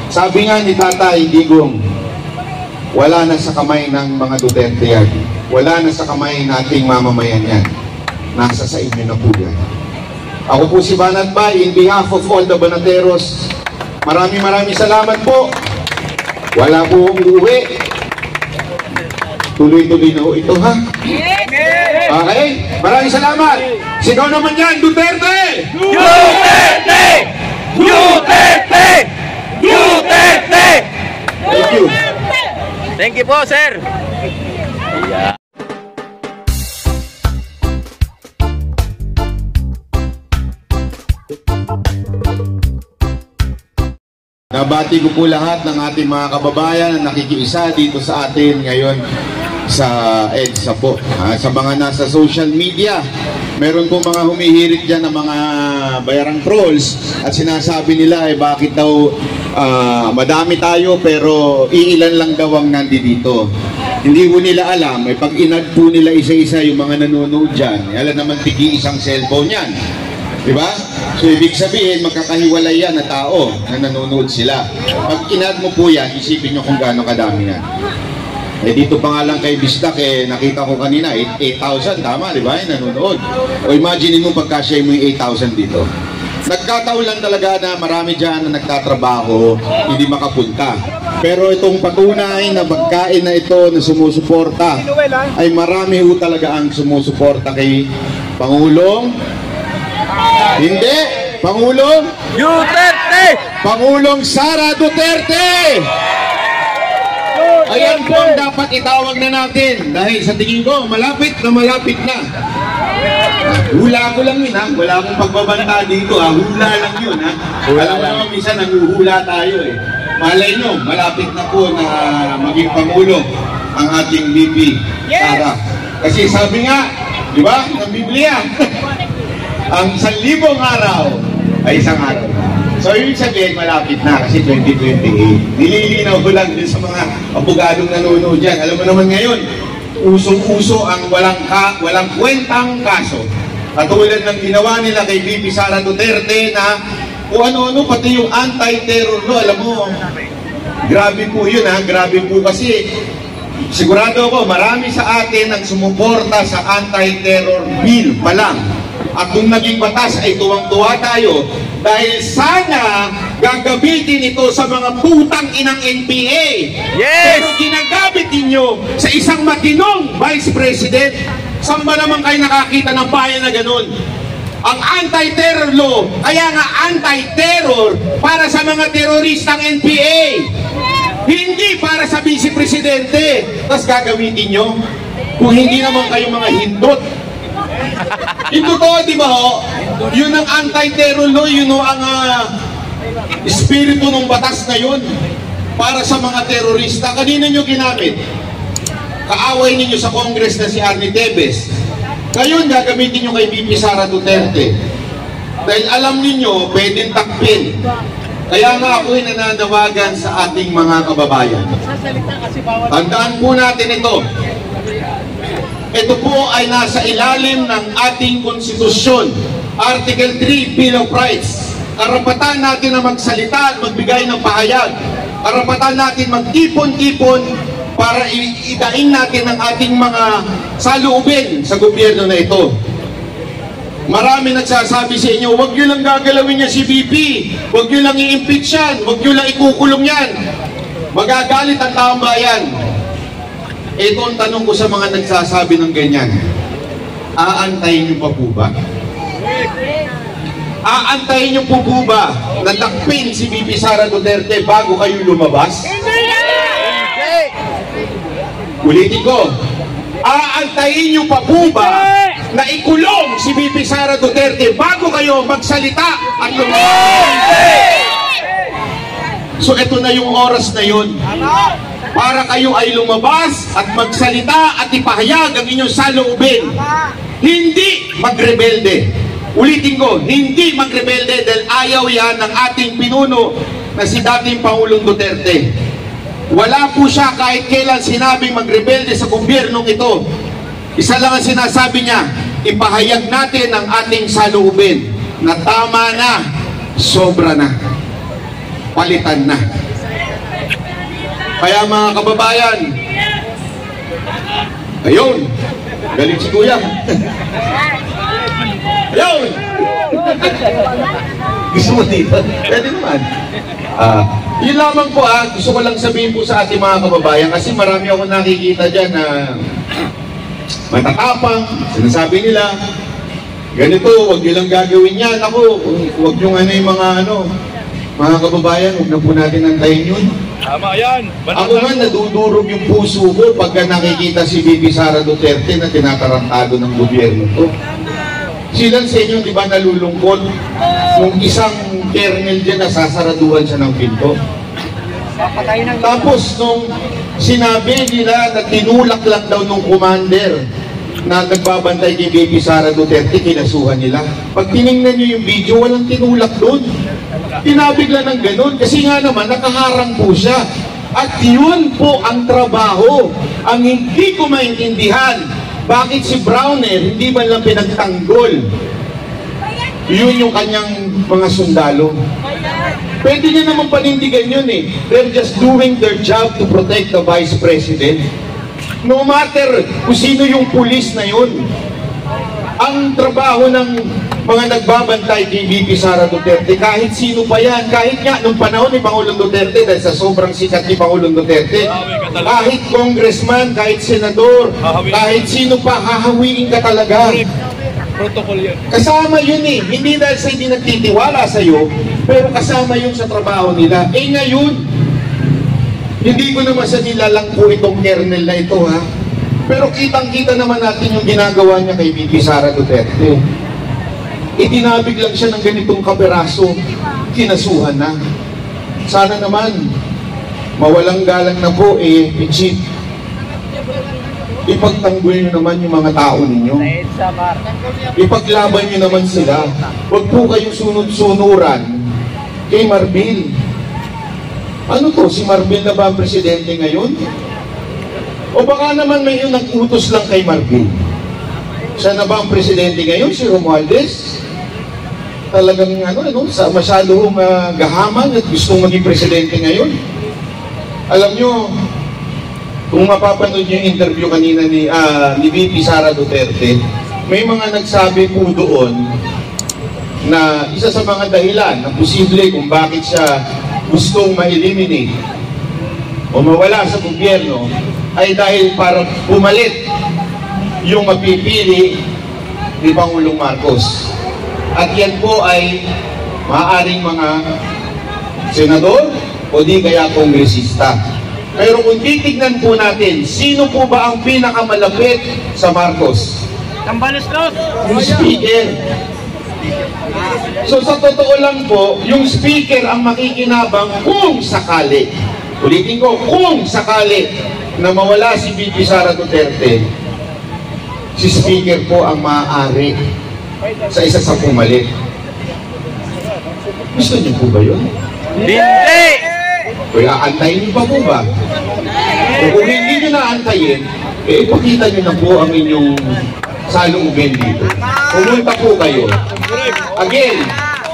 Sabi nga ni Tatay Digong, wala na sa kamay ng mga Duterte yan. Wala na sa kamay nating mamamayan yan. Nasa sa inyo na po yan. Ako po si Banat Bay, in behalf of all the Banateros, maraming salamat po. Wala po akong uuwi. Tuloy-tuloy na po ito, ha? Okay? Maraming salamat. Sigaw naman yan, Duterte! Duterte! Duterte! Duterte! Thank you. Thank you po, sir. Yeah. Nabati ko po lahat ng ating mga kababayan na nakikiisa dito sa atin ngayon sa EDSA po. Sa mga nasa social media, meron po mga humihirit dyan ng mga bayarang trolls at sinasabi nila bakit daw madami tayo pero iilan lang daw ang nandito. Hindi po nila alam, pag inad po nila isa-isa yung mga nanonood dyan, alam naman tigi isang cellphone yan. Diba? So ibig sabihin, magkakahiwalay yan na tao na nanonood sila. Pag inad mo po yan, isipin nyo kung gaano kadami yan. Dito pa nga lang kay Bistak, nakita ko kanina, 8,000, tama, di ba? Nanonood. O imagine mo pagkasya mo yung 8,000 dito. Nagkataon lang talaga na marami dyan na nagtatrabaho, hindi makapunta. Pero itong patunay na pagkain na ito na sumusuporta, ay marami ho talaga ang sumusuporta kay Pangulong. Hindi! Pangulong Duterte! Pangulong Sara Duterte! Ayan po ang dapat itawag na natin dahil sa tingin ko malapit na. Hula ko lang yun, ha? Wala akong pagbabanta dito, ha? Hula lang yun, ha? Alam mo naman minsan nanghuhula tayo, eh. Malay nyo, malapit na po na maging Pangulo ang ating VP Sara. Kasi sabi nga, di ba, ng Biblia, ang 1,000 araw ay isang araw. So, yung sabihin, malapit na kasi 2028. Nililinaw ko lang din sa mga abogadong nanonood dyan. Alam mo naman ngayon, usong-uso ang walang kwentang kaso. Katulad ng ginawa nila kay VP Sara Duterte na kung ano-ano, pati yung anti-terror law. Alam mo, grabe po yun, ha? Grabe po kasi sigurado ako, marami sa atin ang sumuporta sa anti-terror bill pa lang. At kung naging batas ay tuwang-tuwa tayo dahil sana gagamitin ito sa mga putang inang NPA. Yes! Pero ginagamit ninyo sa isang matinong Vice President. Saan ba naman kayo nakakita ng bayan na ganun? Ang anti-terror law, kaya nga anti-terror para sa mga teroristang NPA. Hindi para sa Vice Presidente. Tapos gagamitin nyo kung hindi naman kayo mga hindot. Yung totoo, di ba ho? Yun ang anti-terror law, yun ang espiritu ng batas na yun para sa mga terorista. Kanina nyo ginamit? Kaaway ninyo sa Congress na si Arnie Tevez. Ngayon, gagamitin nyo kay VP Sara Duterte. Dahil alam ninyo, pwedeng takpin. Kaya nga ako'y nananawagan sa ating mga kababayan. Tandaan po natin ito. Ito po ay nasa ilalim ng ating konstitusyon. Article 3, Bill of Rights. Karapatan natin na magsalita at magbigay ng pahayag. Karapatan natin magtipon-tipon para idain natin ang ating mga saloobin sa gobyerno na ito. Marami nagsasabi sa inyo, huwag nyo lang gagalawin niya si VP. Huwag nyo lang i-impeach yan. Huwag nyo lang ikukulong yan. Magagalit ang taong bayan. Ito ang tanong ko sa mga nagsasabi ng ganyan. Aantayin nyo pa po ba? Aantayin nyo po ba na takpin si VP Sara Duterte bago kayo lumabas? Ulitin ko. Aantayin nyo pa po ba na ikulong si VP Sara Duterte bago kayo magsalita at lumabas? So ito na yung oras na yun. Para kayo ay lumabas at magsalita at ipahayag ang inyong saloobin. Hindi magrebelde. Ulitin ko, hindi magrebelde dahil ayaw yan ng ating pinuno na si dating Pangulong Duterte. Wala po siya kahit kailan sinabing magrebelde sa gobyernong ito. Isa lang ang sinasabi niya, ipahayag natin ang ating saloobin na tama na, sobra na, palitan na. Kaya mga kababayan, ayun, galing si Kuya. Ayun! Gusto mo dito? Pwede naman. Yun lamang po gusto ko lang sabihin po sa ating mga kababayan kasi marami ako nakikita dyan na matatapang, sinasabi nila, ganito, huwag nyo lang gagawin yan. Ako, huwag nyo yung mga kababayan, huwag na po natin antayin yun. Tama yan. Ako nga, nadudurog yung puso ko pagka nakikita si Bibi Sara Duterte na tinatarantado ng gobyerno to. Silang sa inyo, di ba, nalulungkot nung isang kernel dyan nasasaraduhan siya ng pinto. Tapos nung sinabi nila na tinulak lang daw nung commander na nagbabantay kay Bibi Sara Duterte, kinasuhan nila. Pag tinignan nyo yung video, walang tinulak doon. Tinabig lang ng ganun kasi nga naman nakaharang po siya. At yun po ang trabaho. Ang hindi ko maintindihan, bakit si Browner hindi man lang pinagtanggol? Yun yung kanyang mga sundalo. Pwede niya naman panindigan yun eh. They're just doing their job to protect the Vice President. No matter kung sino yung pulis na yun. Ang trabaho ng mga nagbabantay kay VP Sara Duterte, kahit sino pa yan, kahit nga nung panahon ni Pangulong Duterte, dahil sa sobrang sikat ni Pangulong Duterte, kahit congressman, kahit senador, kahit sino pa, hahawiin ka talaga. Protocol yan. Kasama yun eh. Hindi dahil sa hindi nagtitiwala sa'yo, pero kasama yun sa trabaho nila. Eh ngayon, hindi ko naman sa nilalang po itong kernel na ito ha. Pero kitang-kita naman natin yung ginagawa niya kay VP Sara Duterte. Itinabig lang siya ng ganitong kaperaso, kinasuhan na. Sana naman, mawalang galang na po Pichit. Ipagtanggol nyo naman yung mga tao ninyo. Ipaglaban nyo naman sila. Huwag po kayong sunod-sunuran kay Marbil. Ano to? Si Marbil na ba ang presidente ngayon? O baka naman may yung nag-utos lang kay Marbil. Siya na ba ang presidente ngayon? Si Romualdez? Talagang masyadong gahaman at gustong maging presidente ngayon. Alam nyo, kung mapapanood nyo yung interview kanina ni VP Sara Duterte, may mga nagsabi po doon na isa sa mga dahilan na posible kung bakit siya gustong ma-eliminate o mawala sa gobyerno ay dahil para pumalit yung mapipili ni Pangulong Marcos. At yan po ay maaaring mga senador o di kaya kongresista. Pero kung titignan po natin, sino po ba ang pinakamalapit sa Marcos? Yung speaker. So sa totoo lang po, yung speaker ang makikinabang kung sakali. Ulitin ko, kung sakali na mawala si VP Sara Duterte, si speaker po ang maaari sa isa sa pumalit. Gusto niyo po ba yun? Hindi! Kaya antayin niyo pa po ba? Kung hindi niyo naantayin, ipakita niyo na po ang inyong saloobin dito. Pumunta po kayo. Again,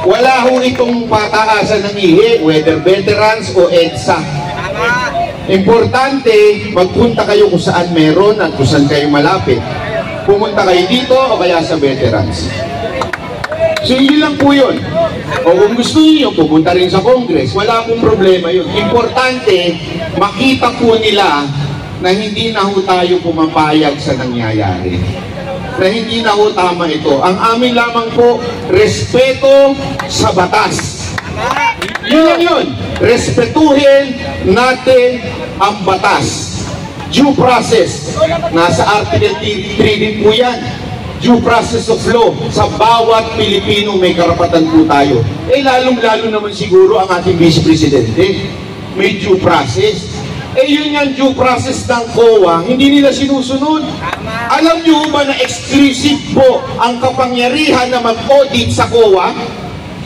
wala ho itong pataasan ng ihi, whether veterans o EDSA. Importante, magpunta kayo kung saan meron at kung saan kayo malapit. Pumunta kayo dito o kaya sa veterans. So hindi lang po yun. O kung gusto niyo, pupunta rin sa Congress. Wala pong problema yun. Importante, makita po nila na hindi na ho tayo pumapayag sa nangyayari. Na hindi na ho tama ito. Ang amin lamang po, respeto sa batas. Yun lang yun. Respetuhin natin ang batas. Due process. Nasa Article 3 din po yan. Due process of law. Sa bawat Pilipino may karapatan po tayo. Lalong-lalo naman siguro ang ating Vice Presidente. May due process. Yun yung due process ng COA, hindi nila sinusunod. Alam nyo ba na exclusive po ang kapangyarihan na mag-audit sa COA?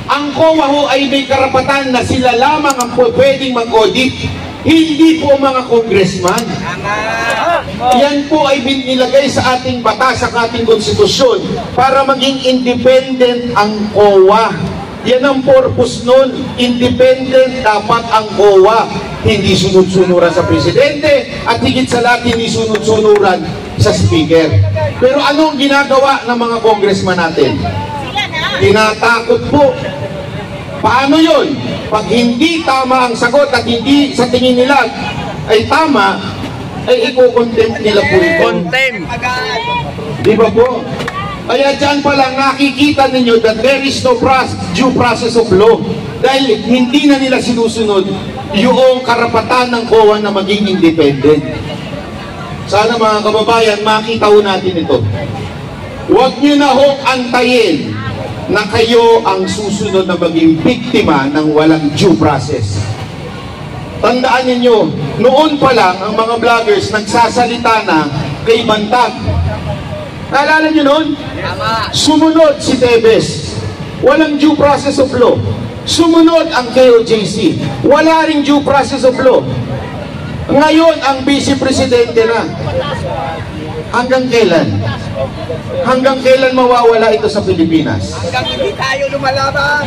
Ang COA ho ay may karapatan na sila lamang ang pwedeng mag-audit. Hindi po mga congressman. Yan po ay nilagay sa ating batas, sa ating konstitusyon para maging independent ang COA. Yan ang purpose nun. Independent dapat ang COA. hindi sunod-sunuran sa presidente, at higit sa lahat, hindi sunod-sunuran sa speaker. Pero anong ginagawa ng mga congressman natin? Tinatakot po. Paano yun? Pag hindi tama ang sagot at hindi sa tingin nila ay tama, ay i-contempt nila po ito. Contempt. Di ba po? Kaya dyan pa lang nakikita ninyo that there is no due process of law. Dahil hindi na nila sinusunod yung karapatan ng COA na maging independent. Sana mga kababayan, makita ho natin ito. Huwag nyo na hong antayin na kayo ang susunod na maging biktima ng walang due process. Tandaan ninyo, noon pa lang ang mga vloggers nagsasalita na kay Bantag. Naalala nyo noon? Sumunod si Tebes. Walang due process of law. Sumunod ang KOJC. Wala ring due process of law. Ngayon, ang Vice Presidente na. Hanggang kailan? Hanggang kailan mawawala ito sa Pilipinas? Hanggang hindi tayo lumalaban.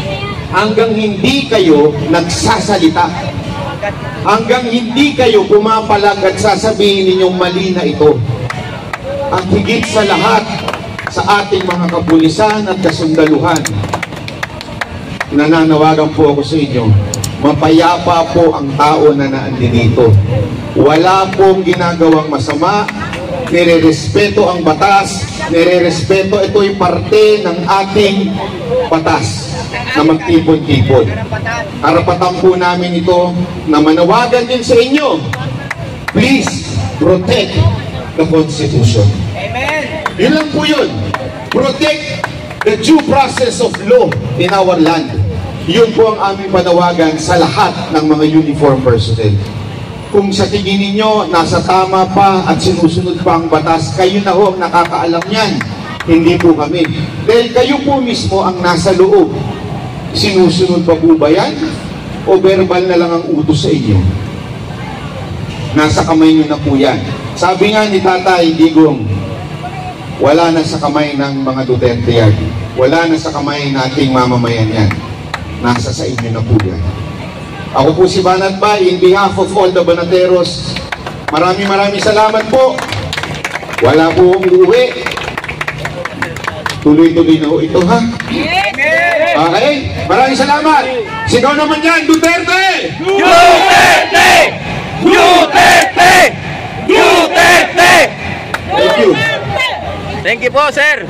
Hanggang hindi kayo nagsasalita. Hanggang hindi kayo pumapalag at sasabihin ninyong mali na ito. At higit sa lahat, sa ating mga kapulisan at kasundaluhan, nananawagan po ako sa inyo, mapayapa po ang tao na naandito. Wala pong ginagawang masama, nire-respeto ang batas, nire-respeto, ito'y parte ng ating batas na magtipon-tipon. Karapatan po namin ito na manawagan din sa inyo. Please protect the Constitution. Amen. Yun lang po yun. Protect the due process of law in our land. Yun po ang aming panawagan sa lahat ng mga uniform personnel. Kung sa tingin ninyo, nasa tama pa at sinusunod pa ang batas, kayo na ho ang nakakaalam yan. Hindi po kami. Dahil kayo po mismo ang nasa loob. Sinusunod pa po ba yan? O verbal na lang ang utos sa inyo? Nasa kamay nyo na po yan. Sabi nga ni Tatay Digong, wala na sa kamay ng mga Duterte yan. Wala na sa kamay nating mamamayan yan. Nasa sa inyo na po yan. Ako po si Banat Bay, in behalf of all the Banateros, maraming salamat po. Wala po akong uuwi. Tuloy-tuloy na ho ito, ha? Okay? Maraming salamat. Sigaw naman yan, Duterte! Duterte! Duterte! Duterte! Thank you. Thank you po, sir.